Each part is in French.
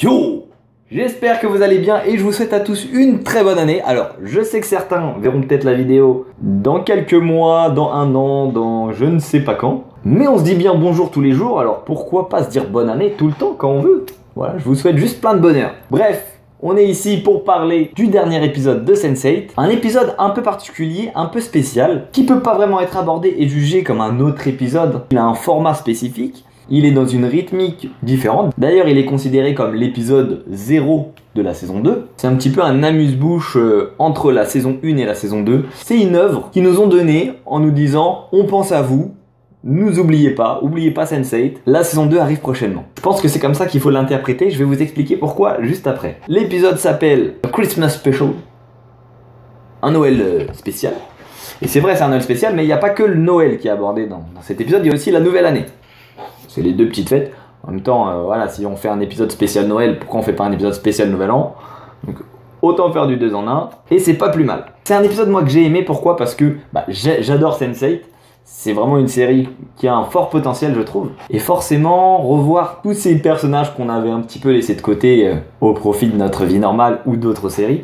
Yo! J'espère que vous allez bien et je vous souhaite à tous une très bonne année. Alors, je sais que certains verront peut-être la vidéo dans quelques mois, dans un an, dans je ne sais pas quand. Mais on se dit bien bonjour tous les jours, alors pourquoi pas se dire bonne année tout le temps quand on veut? Voilà, je vous souhaite juste plein de bonheur. Bref, on est ici pour parler du dernier épisode de Sense8. Un épisode un peu particulier, un peu spécial, qui peut pas vraiment être abordé et jugé comme un autre épisode. Il a un format spécifique. Il est dans une rythmique différente. D'ailleurs, il est considéré comme l'épisode 0 de la saison 2. C'est un petit peu un amuse-bouche entre la saison 1 et la saison 2. C'est une œuvre qu'ils nous ont donnée en nous disant « On pense à vous, nous oubliez pas Sense8, la saison 2 arrive prochainement ». Je pense que c'est comme ça qu'il faut l'interpréter. Je vais vous expliquer pourquoi juste après. L'épisode s'appelle A Christmas Special. Un Noël spécial. Et c'est vrai, c'est un Noël spécial, mais il n'y a pas que le Noël qui est abordé dans cet épisode. Il y a aussi la nouvelle année. C'est les deux petites fêtes. En même temps, voilà, si on fait un épisode spécial Noël, pourquoi on fait pas un épisode spécial Nouvel An? Donc, autant faire du 2 en 1. Et c'est pas plus mal. C'est un épisode, moi, que j'ai aimé. Pourquoi? Parce que j'adore Sense8. C'est vraiment une série qui a un fort potentiel, je trouve. Et forcément, revoir tous ces personnages qu'on avait un petit peu laissés de côté au profit de notre vie normale ou d'autres séries,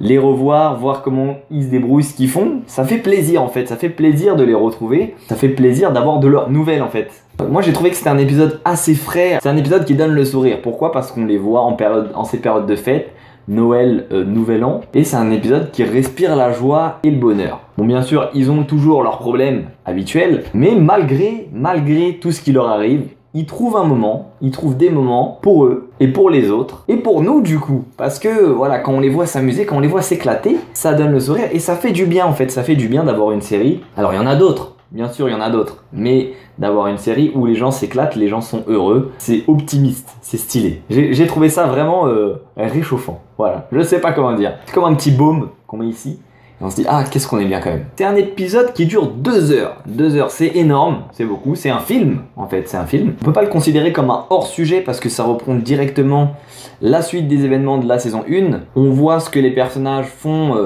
les revoir, voir comment ils se débrouillent, ce qu'ils font, ça fait plaisir en fait, ça fait plaisir de les retrouver, ça fait plaisir d'avoir de leurs nouvelles en fait. Moi j'ai trouvé que c'était un épisode assez frais, c'est un épisode qui donne le sourire. Pourquoi? Parce qu'on les voit en ces périodes de fête, Noël, Nouvel An, et c'est un épisode qui respire la joie et le bonheur. Bon, bien sûr, ils ont toujours leurs problèmes habituels, mais malgré tout ce qui leur arrive, ils trouvent un moment, ils trouvent des moments pour eux et pour les autres et pour nous du coup. Parce que voilà, quand on les voit s'amuser, quand on les voit s'éclater, ça donne le sourire et ça fait du bien en fait. Ça fait du bien d'avoir une série. Alors il y en a d'autres, bien sûr il y en a d'autres. Mais d'avoir une série où les gens s'éclatent, les gens sont heureux, c'est optimiste, c'est stylé. J'ai trouvé ça vraiment réchauffant. Voilà, je sais pas comment dire. C'est comme un petit baume qu'on met ici. Et on se dit, ah, qu'est-ce qu'on est bien quand même. C'est un épisode qui dure 2 heures. 2 heures, c'est énorme, c'est beaucoup. C'est un film, en fait, c'est un film. On peut pas le considérer comme un hors-sujet parce que ça reprend directement la suite des événements de la saison 1. On voit ce que les personnages font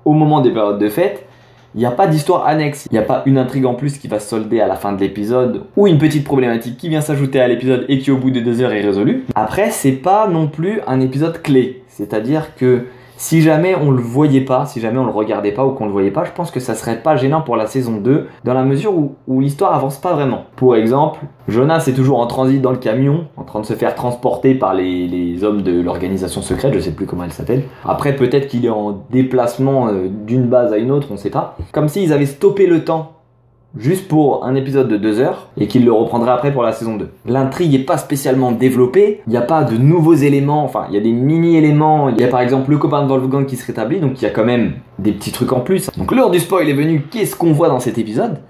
au moment des périodes de fête. Il n'y a pas d'histoire annexe, il n'y a pas une intrigue en plus qui va se solder à la fin de l'épisode ou une petite problématique qui vient s'ajouter à l'épisode et qui au bout de 2 heures est résolue. Après, c'est pas non plus un épisode clé, c'est-à-dire que si jamais on le voyait pas, si jamais on le regardait pas ou qu'on le voyait pas, je pense que ça serait pas gênant pour la saison 2 dans la mesure où l'histoire avance pas vraiment. Pour exemple, Jonas est toujours en transit dans le camion, en train de se faire transporter par les hommes de l'organisation secrète, je sais plus comment elle s'appelle. Après peut-être qu'il est en déplacement d'une base à une autre, on sait pas. Comme s'ils avaient stoppé le temps juste pour un épisode de 2 heures et qu'il le reprendra après pour la saison 2. L'intrigue est pas spécialement développée, il n'y a pas de nouveaux éléments, enfin il y a des mini-éléments, il y a par exemple le copain de Wolfgang qui se rétablit, donc il y a quand même des petits trucs en plus. Donc l'heure du spoil est venue, qu'est-ce qu'on voit dans cet épisode?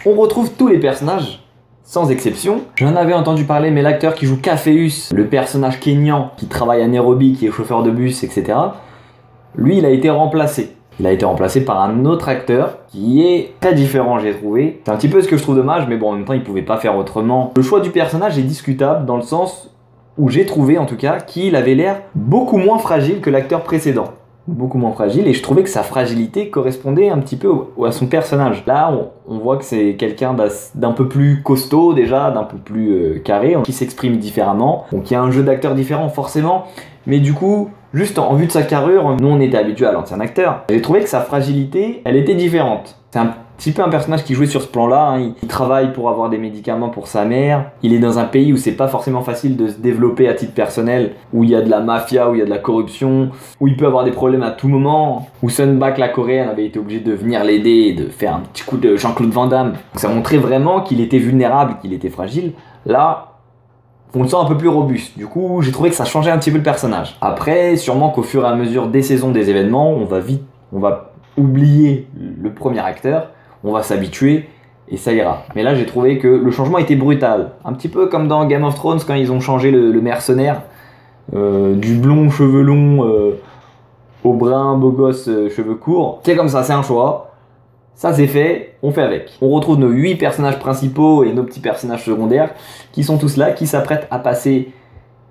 On retrouve tous les personnages, sans exception. J'en avais entendu parler, mais l'acteur qui joue Caféus, le personnage kényan qui travaille à Nairobi, qui est chauffeur de bus, etc., lui il a été remplacé. Il a été remplacé par un autre acteur qui est très différent, j'ai trouvé. C'est un petit peu ce que je trouve dommage, mais bon, en même temps, il pouvait pas faire autrement. Le choix du personnage est discutable dans le sens où j'ai trouvé, en tout cas, qu'il avait l'air beaucoup moins fragile que l'acteur précédent. Beaucoup moins fragile, et je trouvais que sa fragilité correspondait un petit peu à son personnage. Là, on voit que c'est quelqu'un d'un peu plus costaud déjà, d'un peu plus carré, qui s'exprime différemment. Donc il y a un jeu d'acteur différent forcément, mais du coup, juste en vue de sa carrure, nous on était habitués à l'ancien acteur. J'ai trouvé que sa fragilité, elle était différente. C'est un petit peu un personnage qui jouait sur ce plan-là, hein. Il travaille pour avoir des médicaments pour sa mère. Il est dans un pays où c'est pas forcément facile de se développer à titre personnel, où il y a de la mafia, où il y a de la corruption, où il peut avoir des problèmes à tout moment, où Sunback, la coréenne, avait été obligée de venir l'aider et de faire un petit coup de Jean-Claude Van Damme. Donc ça montrait vraiment qu'il était vulnérable, qu'il était fragile. Là, on le sent un peu plus robuste. Du coup, j'ai trouvé que ça changeait un petit peu le personnage. Après, sûrement qu'au fur et à mesure des saisons, des événements, on va oublier le premier acteur, on va s'habituer et ça ira. Mais là, j'ai trouvé que le changement était brutal. Un petit peu comme dans Game of Thrones quand ils ont changé le mercenaire du blond cheveux longs au brun beau gosse cheveux courts. C'est comme ça, c'est un choix. Ça c'est fait, on fait avec. On retrouve nos 8 personnages principaux et nos petits personnages secondaires qui sont tous là, qui s'apprêtent à passer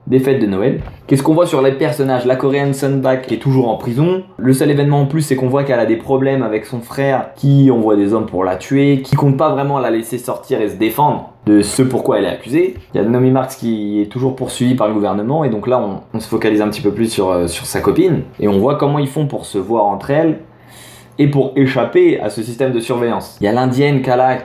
des fêtes de Noël. Qu'est-ce qu'on voit sur les personnages? La coréenne Sunbak qui est toujours en prison. Le seul événement en plus, c'est qu'on voit qu'elle a des problèmes avec son frère qui envoie des hommes pour la tuer, qui compte pas vraiment la laisser sortir et se défendre de ce pourquoi elle est accusée. Il y a Naomi Marks qui est toujours poursuivie par le gouvernement et donc là on se focalise un petit peu plus sur sa copine et on voit comment ils font pour se voir entre elles et pour échapper à ce système de surveillance. Il y a l'indienne Kala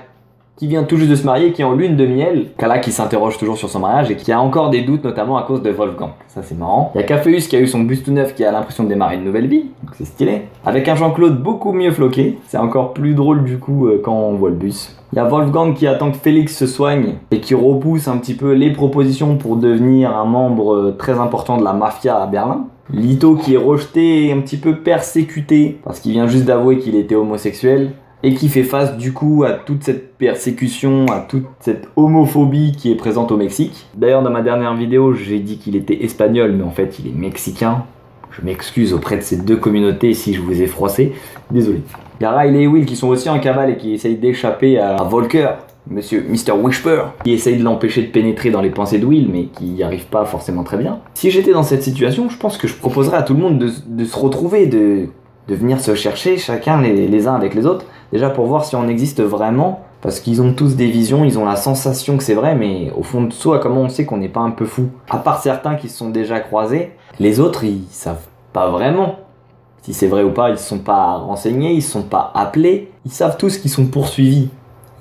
qui vient tout juste de se marier, qui est en lune de miel. Kala qui s'interroge toujours sur son mariage et qui a encore des doutes, notamment à cause de Wolfgang. Ça c'est marrant. Il y a Caféus qui a eu son bus tout neuf, qui a l'impression de démarrer une nouvelle vie, donc c'est stylé. Avec un Jean-Claude beaucoup mieux floqué, c'est encore plus drôle du coup quand on voit le bus. Il y a Wolfgang qui attend que Félix se soigne et qui repousse un petit peu les propositions pour devenir un membre très important de la mafia à Berlin. Lito qui est rejeté et un petit peu persécuté parce qu'il vient juste d'avouer qu'il était homosexuel. Et qui fait face du coup à toute cette persécution, à toute cette homophobie qui est présente au Mexique. D'ailleurs dans ma dernière vidéo j'ai dit qu'il était espagnol mais en fait il est mexicain. Je m'excuse auprès de ces deux communautés si je vous ai froissé, désolé. Il y a Riley et Will qui sont aussi en cavale et qui essayent d'échapper à Volker, Mr. Whisper, qui essaye de l'empêcher de pénétrer dans les pensées de Will mais qui n'y arrive pas forcément très bien. Si j'étais dans cette situation, je pense que je proposerais à tout le monde de se retrouver, de venir se chercher chacun les uns avec les autres. Déjà pour voir si on existe vraiment, parce qu'ils ont tous des visions, ils ont la sensation que c'est vrai, mais au fond de soi, comment on sait qu'on n'est pas un peu fou? À part certains qui se sont déjà croisés, les autres, ils savent pas vraiment si c'est vrai ou pas, ils se sont pas renseignés, ils se sont pas appelés, ils savent tous qu'ils sont poursuivis.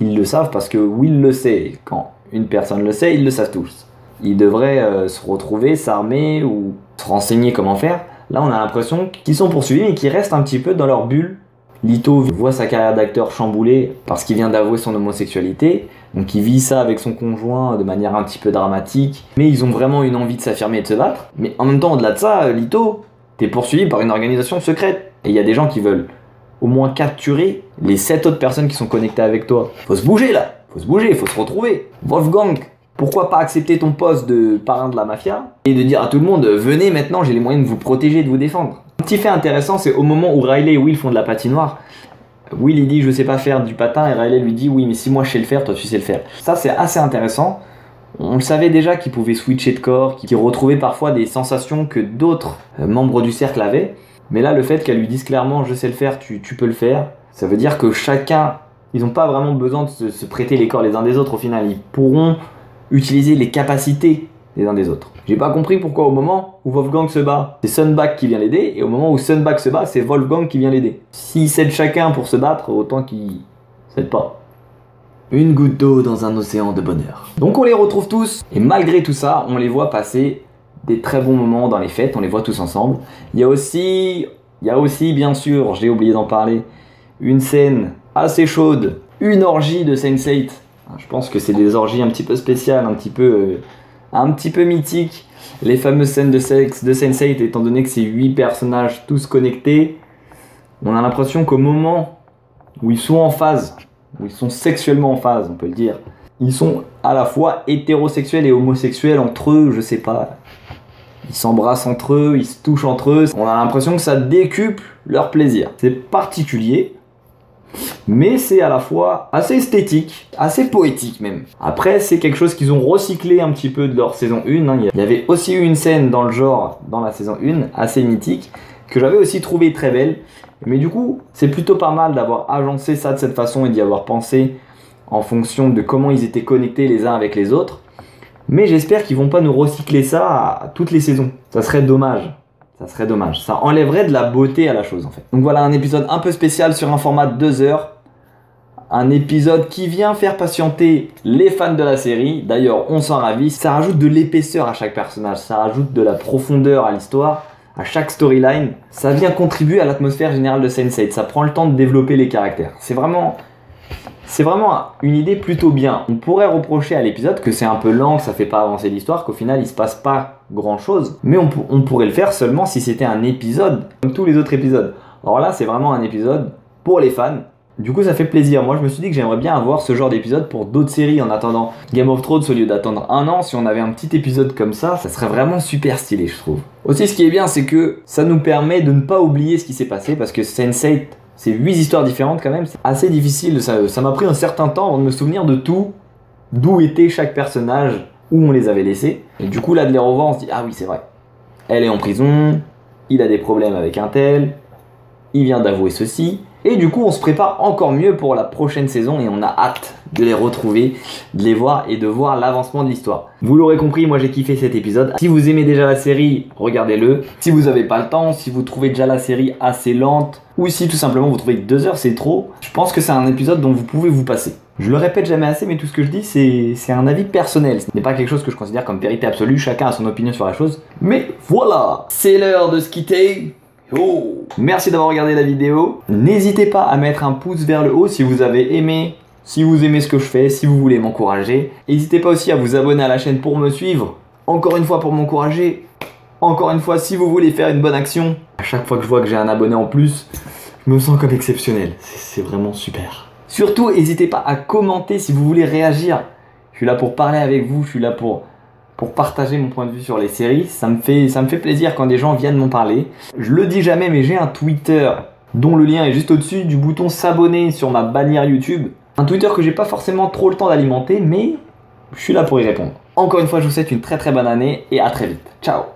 Ils le savent parce que Will le sait, quand une personne le sait, ils le savent tous. Ils devraient se retrouver, s'armer ou se renseigner comment faire. Là, on a l'impression qu'ils sont poursuivis mais qu'ils restent un petit peu dans leur bulle. Lito voit sa carrière d'acteur chamboulée parce qu'il vient d'avouer son homosexualité, donc il vit ça avec son conjoint de manière un petit peu dramatique, mais ils ont vraiment une envie de s'affirmer et de se battre. Mais en même temps, au-delà de ça, Lito, t'es poursuivi par une organisation secrète, et il y a des gens qui veulent au moins capturer les 7 autres personnes qui sont connectées avec toi. Faut se bouger là, faut se bouger, faut se retrouver. Wolfgang, pourquoi pas accepter ton poste de parrain de la mafia et de dire à tout le monde, venez maintenant, j'ai les moyens de vous protéger, de vous défendre. Un petit fait intéressant, c'est au moment où Riley et Will font de la patinoire, Will il dit je sais pas faire du patin et Riley lui dit oui mais si moi je sais le faire, toi tu sais le faire. Ça c'est assez intéressant. On le savait déjà qu'il pouvait switcher de corps, qu'il retrouvait parfois des sensations que d'autres membres du cercle avaient. Mais là le fait qu'elle lui dise clairement je sais le faire, tu peux le faire, ça veut dire que chacun, ils n'ont pas vraiment besoin de se prêter les corps les uns des autres au final. Ils pourront utiliser les capacités les uns des autres. J'ai pas compris pourquoi au moment où Wolfgang se bat, c'est Sunbak qui vient l'aider, et au moment où Sunbak se bat, c'est Wolfgang qui vient l'aider. S'ils s'aident chacun pour se battre, autant qu'ils s'aident pas. Une goutte d'eau dans un océan de bonheur. Donc on les retrouve tous, et malgré tout ça, on les voit passer des très bons moments dans les fêtes, on les voit tous ensemble. Il y a aussi bien sûr, j'ai oublié d'en parler, une scène assez chaude, une orgie de Sense8. Je pense que c'est des orgies un petit peu spéciales, un petit peu mythiques. Les fameuses scènes de sexe de Sense8, étant donné que c'est 8 personnages tous connectés, on a l'impression qu'au moment où ils sont en phase, où ils sont sexuellement en phase, on peut le dire, ils sont à la fois hétérosexuels et homosexuels entre eux, je sais pas. Ils s'embrassent entre eux, ils se touchent entre eux. On a l'impression que ça décuple leur plaisir. C'est particulier, mais c'est à la fois assez esthétique, assez poétique même. Après, c'est quelque chose qu'ils ont recyclé un petit peu de leur saison 1. Hein. Il y avait aussi eu une scène dans le genre, dans la saison 1, assez mythique, que j'avais aussi trouvé très belle. Mais du coup, c'est plutôt pas mal d'avoir agencé ça de cette façon et d'y avoir pensé en fonction de comment ils étaient connectés les uns avec les autres. Mais j'espère qu'ils vont pas nous recycler ça à toutes les saisons. Ça serait dommage. Ça serait dommage. Ça enlèverait de la beauté à la chose en fait. Donc voilà un épisode un peu spécial sur un format de 2 heures. Un épisode qui vient faire patienter les fans de la série. D'ailleurs, on s'en ravit. Ça rajoute de l'épaisseur à chaque personnage. Ça rajoute de la profondeur à l'histoire, à chaque storyline. Ça vient contribuer à l'atmosphère générale de Sense8. Ça prend le temps de développer les caractères. C'est vraiment une idée plutôt bien. On pourrait reprocher à l'épisode que c'est un peu lent, que ça fait pas avancer l'histoire, qu'au final il se passe pas grand chose. Mais on pourrait le faire seulement si c'était un épisode, comme tous les autres épisodes. Alors là c'est vraiment un épisode pour les fans. Du coup ça fait plaisir. Moi je me suis dit que j'aimerais bien avoir ce genre d'épisode pour d'autres séries en attendant Game of Thrones. Au lieu d'attendre 1 an, si on avait un petit épisode comme ça serait vraiment super stylé je trouve. Aussi ce qui est bien c'est que ça nous permet de ne pas oublier ce qui s'est passé parce que Sense8, c'est 8 histoires différentes quand même, c'est assez difficile, ça m'a pris un certain temps avant de me souvenir de tout, d'où était chaque personnage où on les avait laissés. Et du coup là de les revoir, on se dit ah oui c'est vrai, elle est en prison, il a des problèmes avec un tel, il vient d'avouer ceci. Et du coup on se prépare encore mieux pour la prochaine saison et on a hâte de les retrouver, de les voir et de voir l'avancement de l'histoire. Vous l'aurez compris, moi j'ai kiffé cet épisode. Si vous aimez déjà la série, regardez-le. Si vous n'avez pas le temps, si vous trouvez déjà la série assez lente, ou si tout simplement vous trouvez que 2 heures c'est trop, je pense que c'est un épisode dont vous pouvez vous passer. Je le répète jamais assez, mais tout ce que je dis c'est un avis personnel. Ce n'est pas quelque chose que je considère comme vérité absolue, chacun a son opinion sur la chose. Mais voilà, c'est l'heure de se quitter. Oh. Merci d'avoir regardé la vidéo. N'hésitez pas à mettre un pouce vers le haut si vous avez aimé, si vous aimez ce que je fais, si vous voulez m'encourager. N'hésitez pas aussi à vous abonner à la chaîne pour me suivre. Encore une fois pour m'encourager. Encore une fois si vous voulez faire une bonne action. À chaque fois que je vois que j'ai un abonné en plus, je me sens comme exceptionnel. C'est vraiment super. Surtout n'hésitez pas à commenter si vous voulez réagir. Je suis là pour parler avec vous, je suis là pour partager mon point de vue sur les séries. Ça me fait plaisir quand des gens viennent m'en parler. Je le dis jamais, mais j'ai un Twitter dont le lien est juste au-dessus du bouton s'abonner sur ma bannière YouTube. Un Twitter que j'ai pas forcément trop le temps d'alimenter, mais je suis là pour y répondre. Encore une fois, je vous souhaite une très très bonne année et à très vite. Ciao!